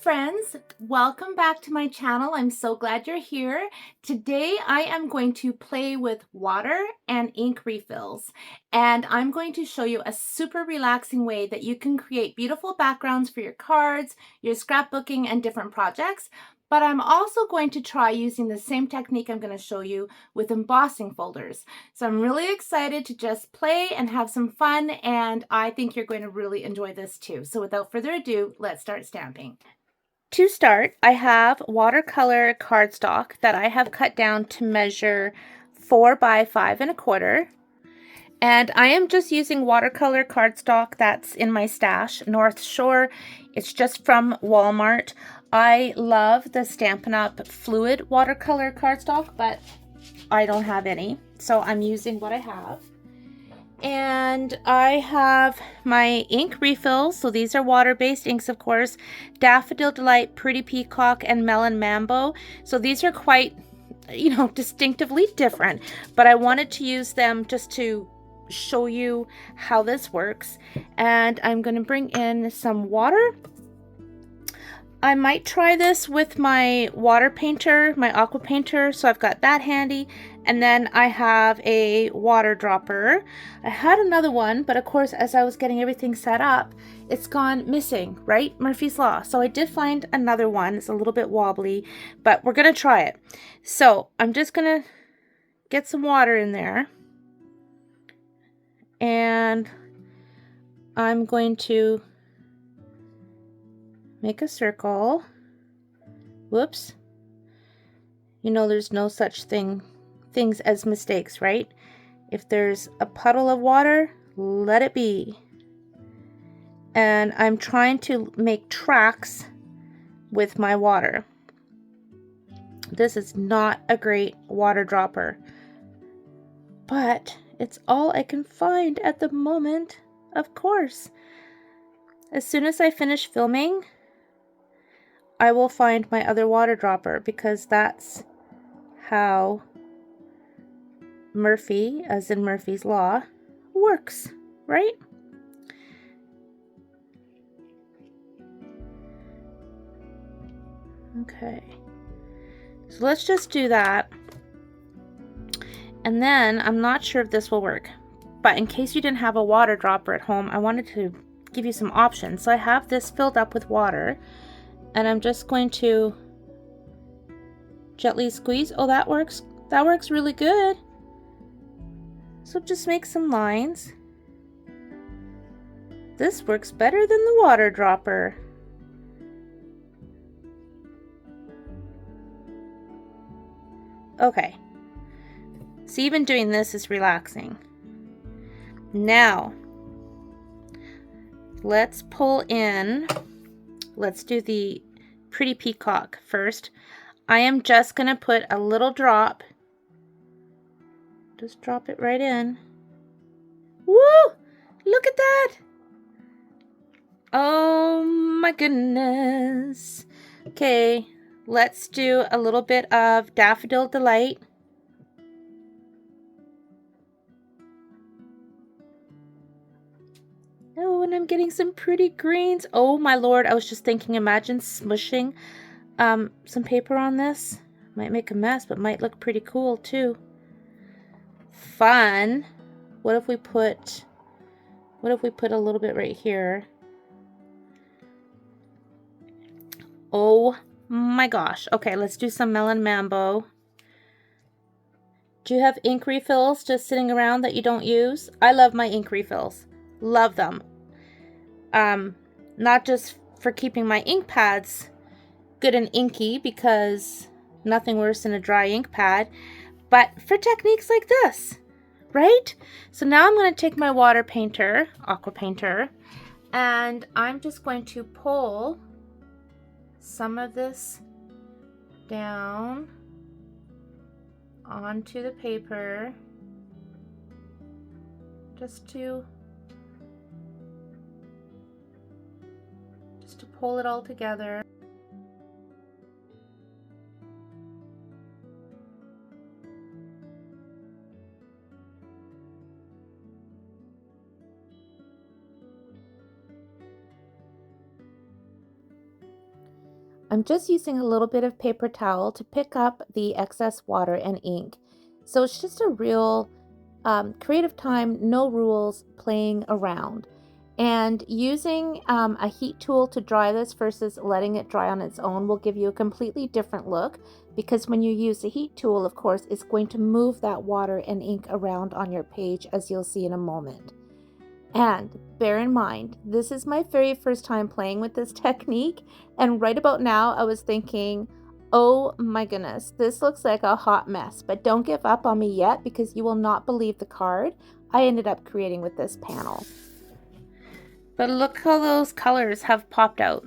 friends, welcome back to my channel. I'm so glad you're here. Today I am going to play with water and ink refills, and I'm going to show you a super relaxing way that you can create beautiful backgrounds for your cards, your scrapbooking, and different projects. But I'm also going to try using the same technique I'm going to show you with embossing folders. So I'm really excited to just play and have some fun, and I think you're going to really enjoy this too. So without further ado, let's start stamping. To start, I have watercolor cardstock that I have cut down to measure 4 by 5 1/4. And I am just using watercolor cardstock that's in my stash, North Shore. It's just from Walmart. I love the Stampin' Up! Fluid watercolor cardstock, but I don't have any, so I'm using what I have. And I have my ink refills, so these are water-based inks, of course. Daffodil Delight, Pretty Peacock, and Melon Mambo. So these are quite, distinctively different, but I wanted to use them just to show you how this works. And I'm going to bring in some water. I might try this with my water painter, my aqua painter, so I've got that handy. And then I have a water dropper. I had another one, but of course, as I was getting everything set up, it's gone missing, right? Murphy's Law. So I did find another one. It's a little bit wobbly, but we're going to try it. So I'm just going to get some water in there. And I'm going to make a circle. Whoops. You know there's no such things as mistakes, right? If there's a puddle of water, let it be. And I'm trying to make tracks with my water. This is not a great water dropper, but it's all I can find at the moment, of course. As soon as I finish filming, I will find my other water dropper, because that's how Murphy, as in Murphy's Law, works, right? Okay, so let's just do that. And then I'm not sure if this will work, but in case you didn't have a water dropper at home, I wanted to give you some options. So I have this filled up with water, and I'm just going to gently squeeze. Oh, that works. That works really good. So just make some lines. This works better than the water dropper. Okay. So even doing this is relaxing. Now, let's pull in. Let's do the Pretty Peacock first. I am just going to put a little drop. Just drop it right in. Woo! Look at that! Oh my goodness. Okay, let's do a little bit of Daffodil Delight. Oh, and I'm getting some pretty greens. Oh my lord, I was just thinking, imagine smushing some paper on this. Might make a mess, but might look pretty cool too. Fun. What if we put a little bit right here? Oh my gosh. Okay, let's do some Melon Mambo. Do you have ink refills just sitting around that you don't use? I love my ink refills. Love them. Not just for keeping my ink pads good and inky, because nothing worse than a dry ink pad, but for techniques like this, right? So now I'm going to take my water painter, aqua painter, and I'm just going to pull some of this down onto the paper, just to pull it all together. I'm just using a little bit of paper towel to pick up the excess water and ink. So it's just a real creative time, no rules, playing around. And using a heat tool to dry this versus letting it dry on its own will give you a completely different look, because when you use a heat tool, of course, it's going to move that water and ink around on your page, as you'll see in a moment. And bear in mind, this is my very first time playing with this technique, and right about now I was thinking, oh my goodness, this looks like a hot mess. But don't give up on me yet, because you will not believe the card I ended up creating with this panel. But look how those colors have popped out,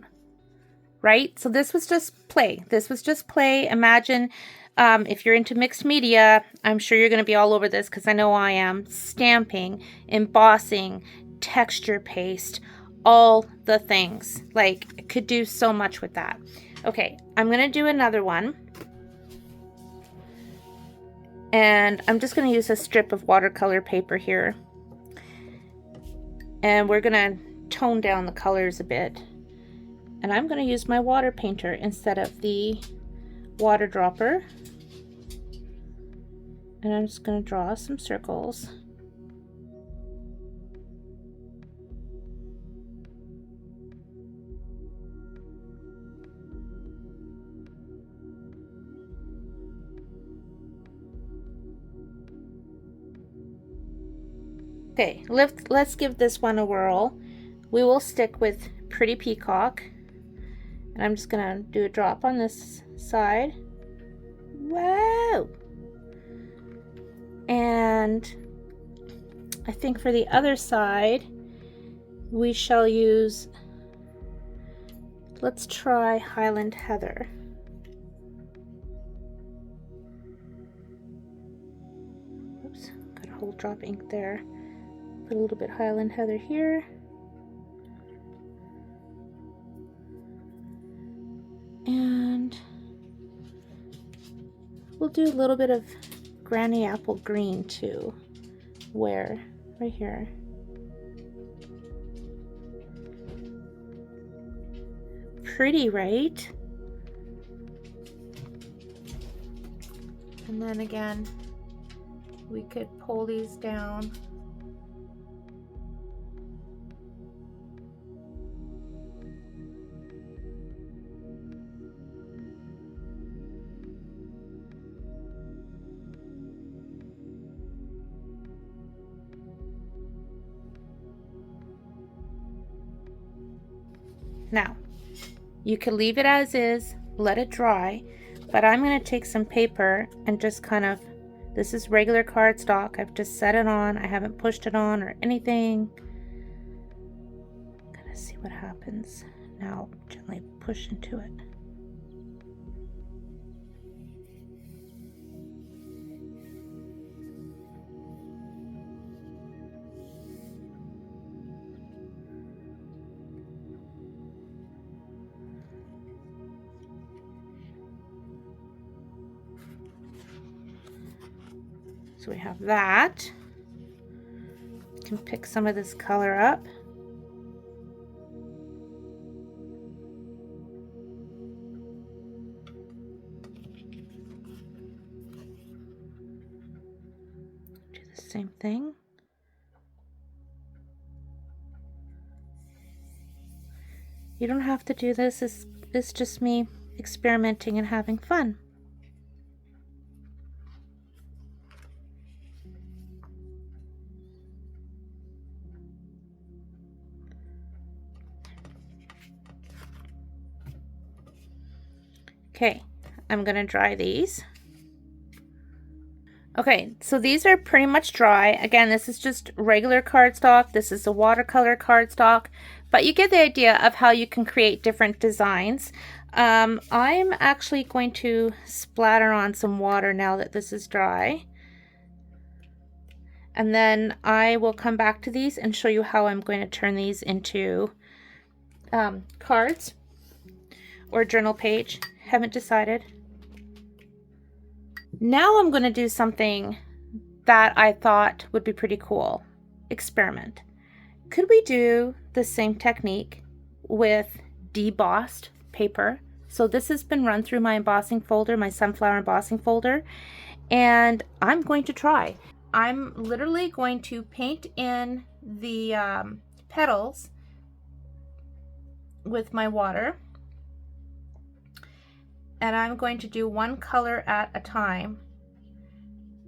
right? So this was just play. This was just play. Imagine if you're into mixed media, I'm sure you're going to be all over this, because I know I am. Stamping, embossing, texture paste, all the things. Like, I could do so much with that. Okay, I'm going to do another one. And I'm just going to use a strip of watercolor paper here. And we're going to tone down the colors a bit. And I'm going to use my water painter instead of the water dropper. And I'm just going to draw some circles. Okay, let's give this one a whirl. We will stick with Pretty Peacock. And I'm just gonna do a drop on this side. Wow! And I think for the other side, we shall use, let's try Highland Heather. Oops, got a whole drop ink there. Put a little bit Highland Heather here. And we'll do a little bit of Granny Apple Green too. Where? Right here. Pretty, right? And then again, we could pull these down. Now, you can leave it as is, let it dry, but I'm going to take some paper and just kind of, this is regular cardstock, I've just set it on, I haven't pushed it on or anything. Gonna see what happens. Now, gently push into it. So we have that. You can pick some of this color up. Do the same thing. You don't have to do this. It's just me experimenting and having fun. Okay, I'm gonna dry these. Okay, so these are pretty much dry. Again, this is just regular cardstock. This is a watercolor cardstock, but you get the idea of how you can create different designs. I'm actually going to splatter on some water now that this is dry. And then I will come back to these and show you how I'm going to turn these into cards or journal page. Haven't decided. Now I'm going to do something that I thought would be pretty cool. Experiment. Could we do the same technique with debossed paper So this has been run through my embossing folder, my sunflower embossing folder, and I'm going to try. I'm literally going to paint in the petals with my water, and I'm going to do one color at a time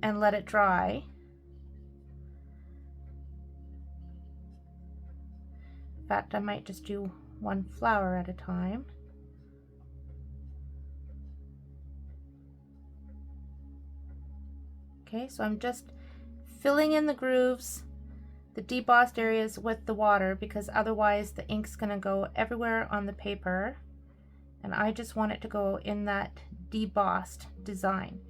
and let it dry. In fact, I might just do one flower at a time. Okay, so I'm just filling in the grooves, the debossed areas with the water, because otherwise the ink's going to go everywhere on the paper, and I just want it to go in that debossed design.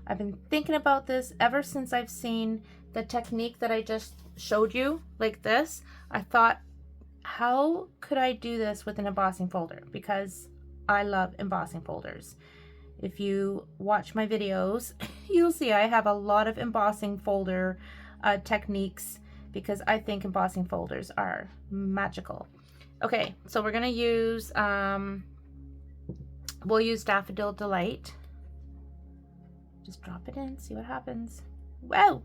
I've been thinking about this ever since I've seen the technique that I just showed you, like this. I thought, how could I do this with an embossing folder? Because I love embossing folders. If you watch my videos, you'll see I have a lot of embossing folder techniques, because I think embossing folders are magical. Okay, so we're gonna use, we'll use Daffodil Delight. Just drop it in, see what happens. Wow!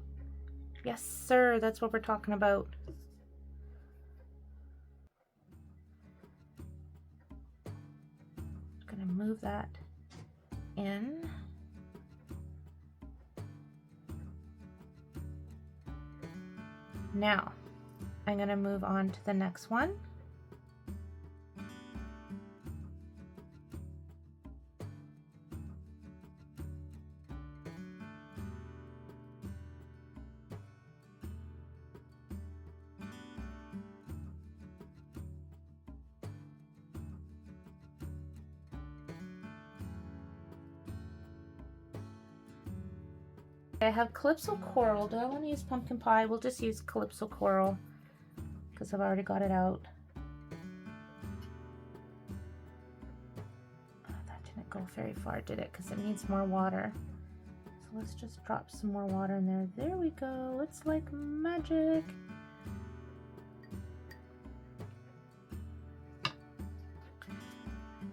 Yes, sir, that's what we're talking about. Gonna move that in. Now, I'm gonna move on to the next one. I have Calypso Coral. Do I want to use Pumpkin Pie? We'll just use Calypso Coral because I've already got it out. Oh, that didn't go very far, did it? Because it needs more water. So let's just drop some more water in there. There we go. It's like magic.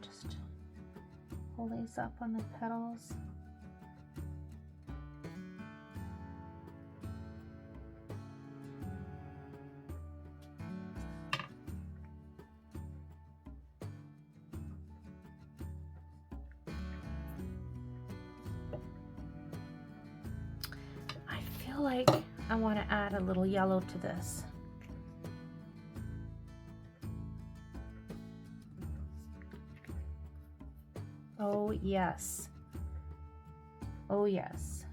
Just pull these up on the petals. Like I want to add a little yellow to this. Oh yes. Oh yes.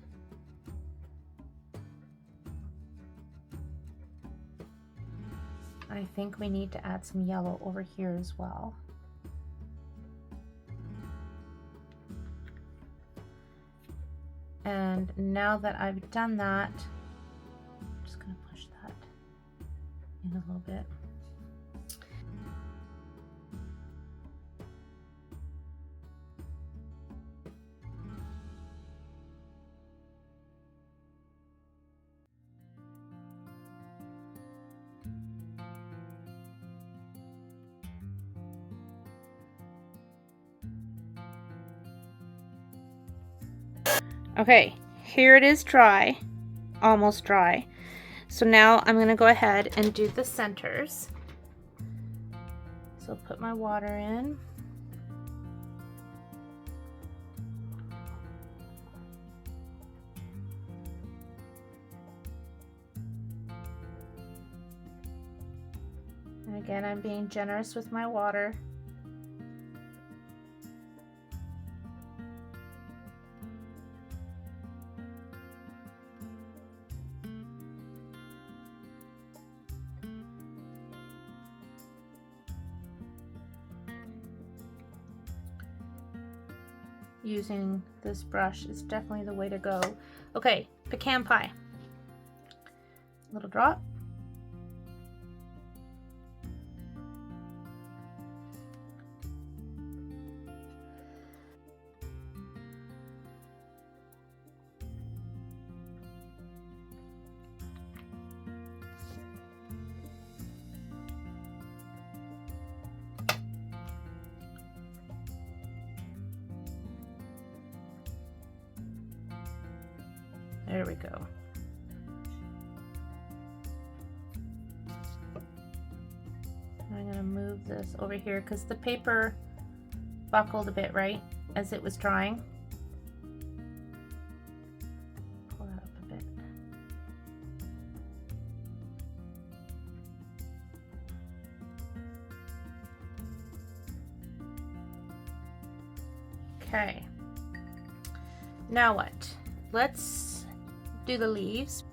I think we need to add some yellow over here as well. And now that I've done that, I'm just going to push that in a little bit. Okay, here it is dry, almost dry. So now I'm going to go ahead and do the centers. So put my water in. And again, I'm being generous with my water. Using this brush is definitely the way to go. Okay, pecan pie. Little drop. There we go. I'm gonna move this over here because the paper buckled a bit, right, as it was drying. Pull that up a bit. Okay. Now what? Let's do the leaves.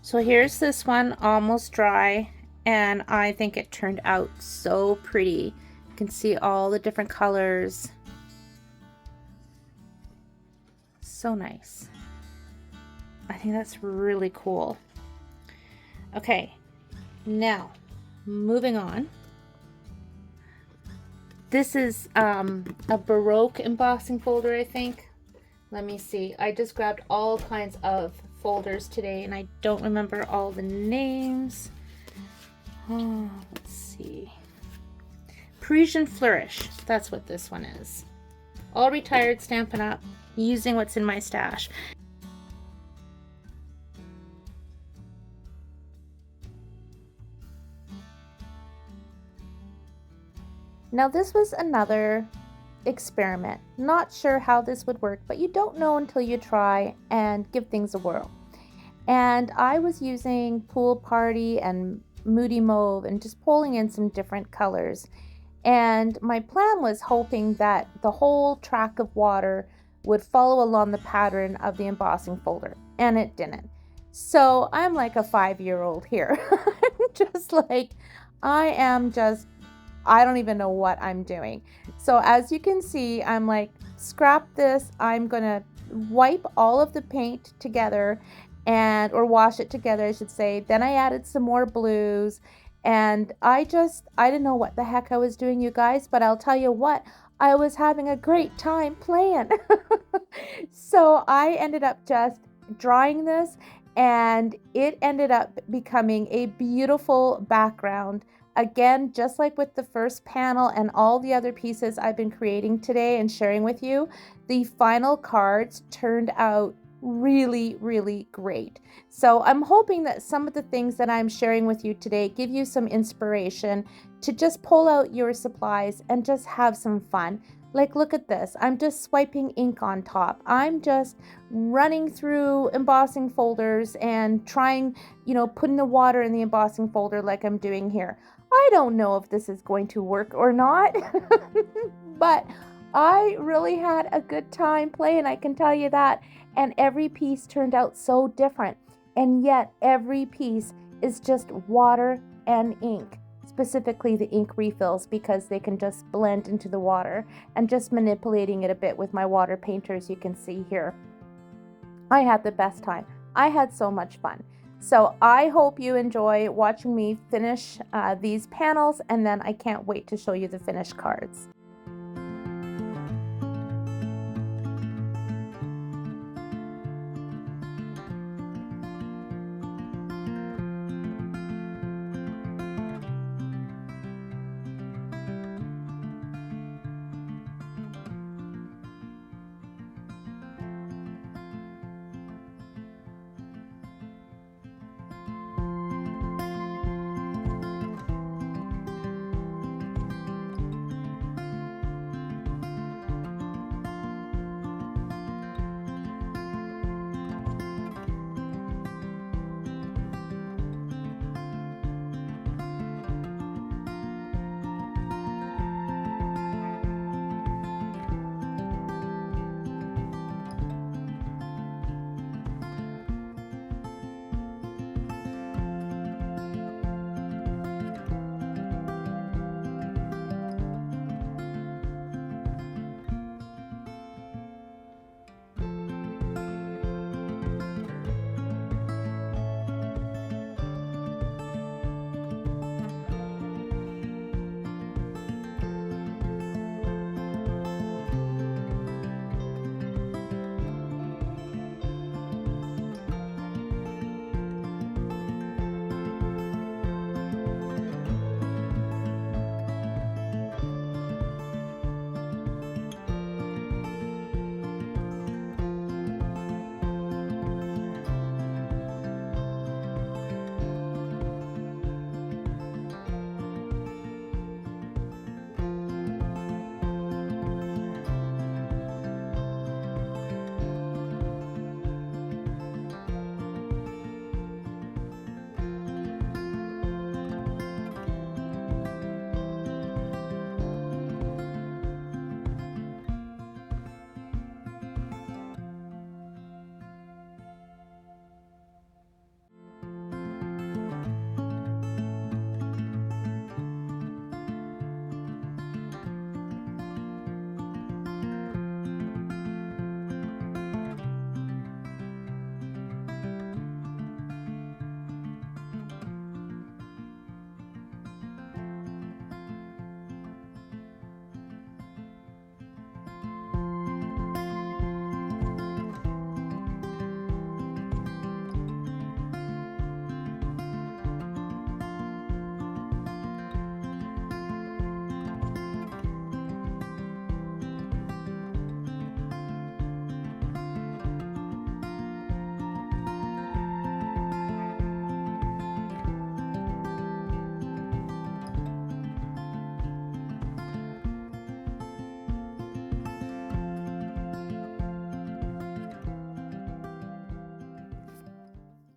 So here's this one almost dry, and I think it turned out so pretty. You can see all the different colors. So nice. I think that's really cool. Okay, now moving on. This is a Baroque embossing folder, I think. Let me see. I just grabbed all kinds of folders today and I don't remember all the names. Oh, let's see. Parisian Flourish. That's what this one is. All retired, Stampin' Up, using what's in my stash. Now this was another experiment. Not sure how this would work, but you don't know until you try and give things a whirl. And I was using Pool Party and Moody Mauve and just pulling in some different colors. And my plan was hoping that the whole track of water would follow along the pattern of the embossing folder, and it didn't. So I'm like a 5-year-old here. Just like, I don't even know what I'm doing. So as you can see, I'm like, scrap this. I'm gonna wipe all of the paint together or wash it together, I should say. Then I added some more blues, and I didn't know what the heck I was doing, you guys, but I'll tell you what, I was having a great time playing. So I ended up just drying this, and it ended up becoming a beautiful background. Again, just like with the first panel and all the other pieces I've been creating today and sharing with you, the final cards turned out really, really great. So I'm hoping that some of the things that I'm sharing with you today give you some inspiration to just pull out your supplies and just have some fun. Like, look at this. I'm just swiping ink on top. I'm just running through embossing folders and trying, putting the water in the embossing folder like I'm doing here. I don't know if this is going to work or not, but I really had a good time playing, I can tell you that. And every piece turned out so different. And yet every piece is just water and ink, specifically the ink refills, because they can just blend into the water, and just manipulating it a bit with my water painters, you can see here. I had the best time. I had so much fun. So I hope you enjoy watching me finish these panels, and then I can't wait to show you the finished cards.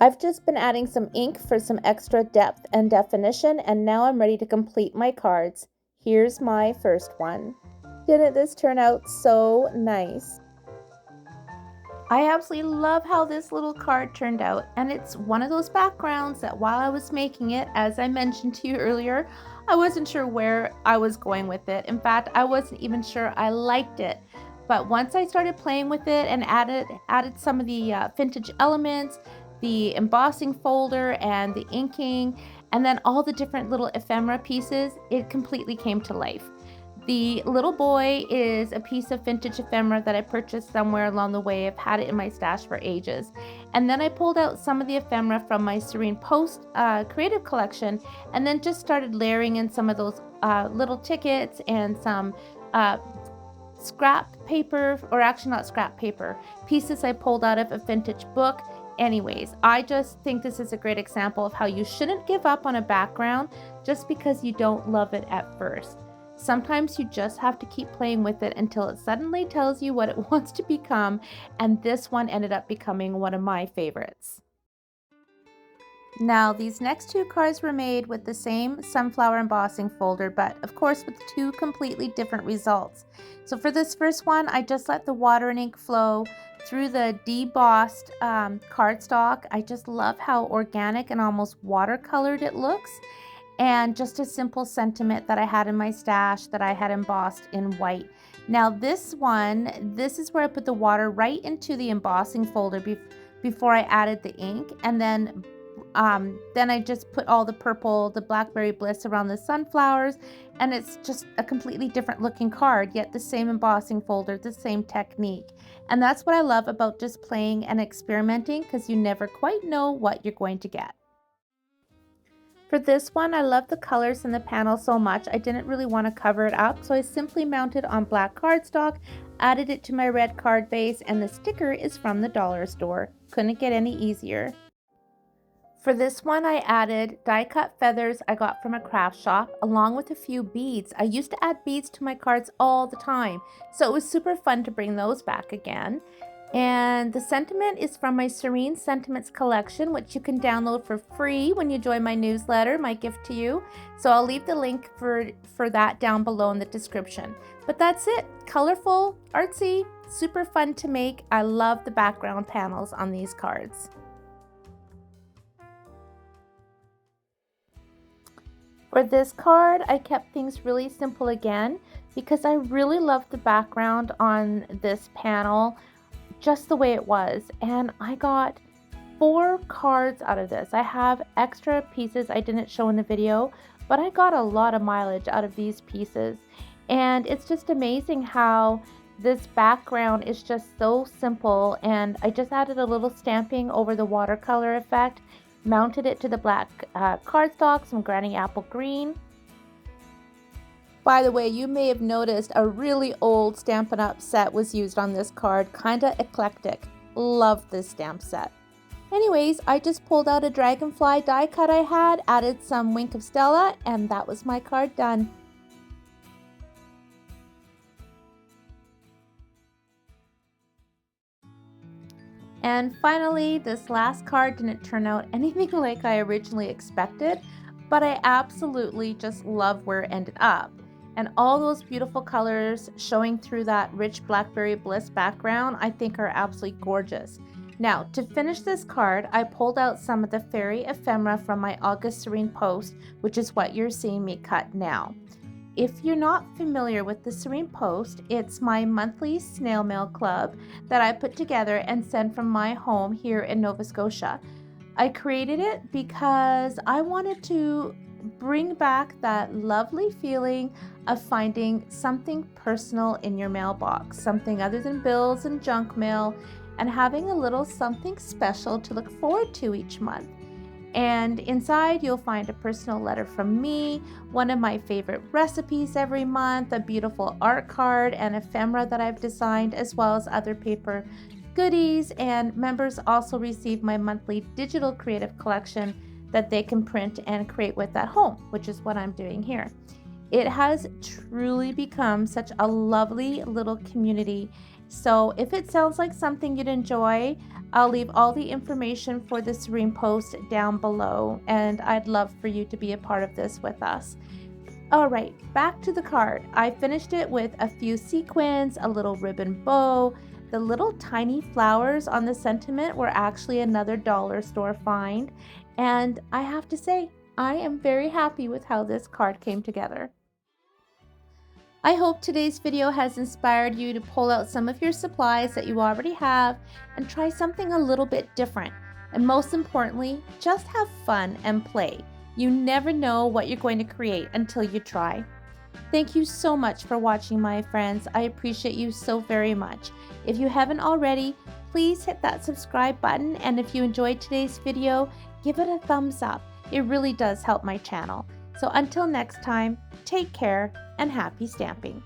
I've just been adding some ink for some extra depth and definition, and now I'm ready to complete my cards. Here's my first one. Didn't this turn out so nice? I absolutely love how this little card turned out, and it's one of those backgrounds that while I was making it, as I mentioned to you earlier, I wasn't sure where I was going with it. In fact, I wasn't even sure I liked it. But once I started playing with it and added some of the vintage elements, the embossing folder and the inking, and then all the different little ephemera pieces, it completely came to life. The little boy is a piece of vintage ephemera that I purchased somewhere along the way. I've had it in my stash for ages. And then I pulled out some of the ephemera from my Serene Post creative collection, and then just started layering in some of those little tickets and some scrap paper, or actually not scrap paper, pieces I pulled out of a vintage book. Anyways, I just think this is a great example of how you shouldn't give up on a background just because you don't love it at first. Sometimes you just have to keep playing with it until it suddenly tells you what it wants to become, and this one ended up becoming one of my favorites. Now, these next two cards were made with the same sunflower embossing folder, but of course with two completely different results. So for this first one, I just let the water and ink flow through the debossed cardstock. I just love how organic and almost watercolored it looks. And just a simple sentiment that I had in my stash that I had embossed in white. Now this one, this is where I put the water right into the embossing folder before I added the ink, and then I just put all the purple, the blackberry bliss around the sunflowers, and it's just a completely different looking card, yet the same embossing folder, the same technique. And that's what I love about just playing and experimenting, because you never quite know what you're going to get. For this one, I love the colors in the panel so much, I didn't really want to cover it up, so I simply mounted on black cardstock, added it to my red card base, and the sticker is from the dollar store. Couldn't get any easier. For this one, I added die-cut feathers I got from a craft shop, along with a few beads. I used to add beads to my cards all the time, so it was super fun to bring those back again. And the sentiment is from my Serene Sentiments collection, which you can download for free when you join my newsletter, my gift to you. So I'll leave the link for that down below in the description. But that's it. Colorful, artsy, super fun to make. I love the background panels on these cards. For this card, I kept things really simple again because I really loved the background on this panel just the way it was, and I got 4 cards out of this. I have extra pieces I didn't show in the video, but I got a lot of mileage out of these pieces, and it's just amazing how this background is just so simple. And I just added a little stamping over the watercolor effect, mounted it to the black cardstock, some Granny Apple Green. By the way, you may have noticed a really old Stampin' Up! Set was used on this card, kinda eclectic. Love this stamp set. Anyways, I just pulled out a dragonfly die cut I had, added some Wink of Stella, and that was my card done. And finally, this last card didn't turn out anything like I originally expected, but I absolutely just love where it ended up. And all those beautiful colors showing through that rich Blackberry Bliss background, I think are absolutely gorgeous. Now, to finish this card, I pulled out some of the fairy ephemera from my August Serene Post, which is what you're seeing me cut now. If you're not familiar with the Serene Post, it's my monthly snail mail club that I put together and send from my home here in Nova Scotia. I created it because I wanted to bring back that lovely feeling of finding something personal in your mailbox, something other than bills and junk mail, and having a little something special to look forward to each month. And inside you'll find a personal letter from me, one of my favorite recipes every month, a beautiful art card and ephemera that I've designed, as well as other paper goodies. And members also receive my monthly digital creative collection that they can print and create with at home, which is what I'm doing here. It has truly become such a lovely little community, So if it sounds like something you'd enjoy, I'll leave all the information for the Serene post down below, and I'd love for you to be a part of this with us. All right, back to the card. I finished it with a few sequins, a little ribbon bow. The little tiny flowers on the sentiment were actually another dollar store find. And I have to say, I am very happy with how this card came together. I hope today's video has inspired you to pull out some of your supplies that you already have and try something a little bit different. And most importantly, just have fun and play. You never know what you're going to create until you try. Thank you so much for watching, my friends. I appreciate you so very much. If you haven't already, please hit that subscribe button, and if you enjoyed today's video, give it a thumbs up. It really does help my channel. So until next time, take care and happy stamping.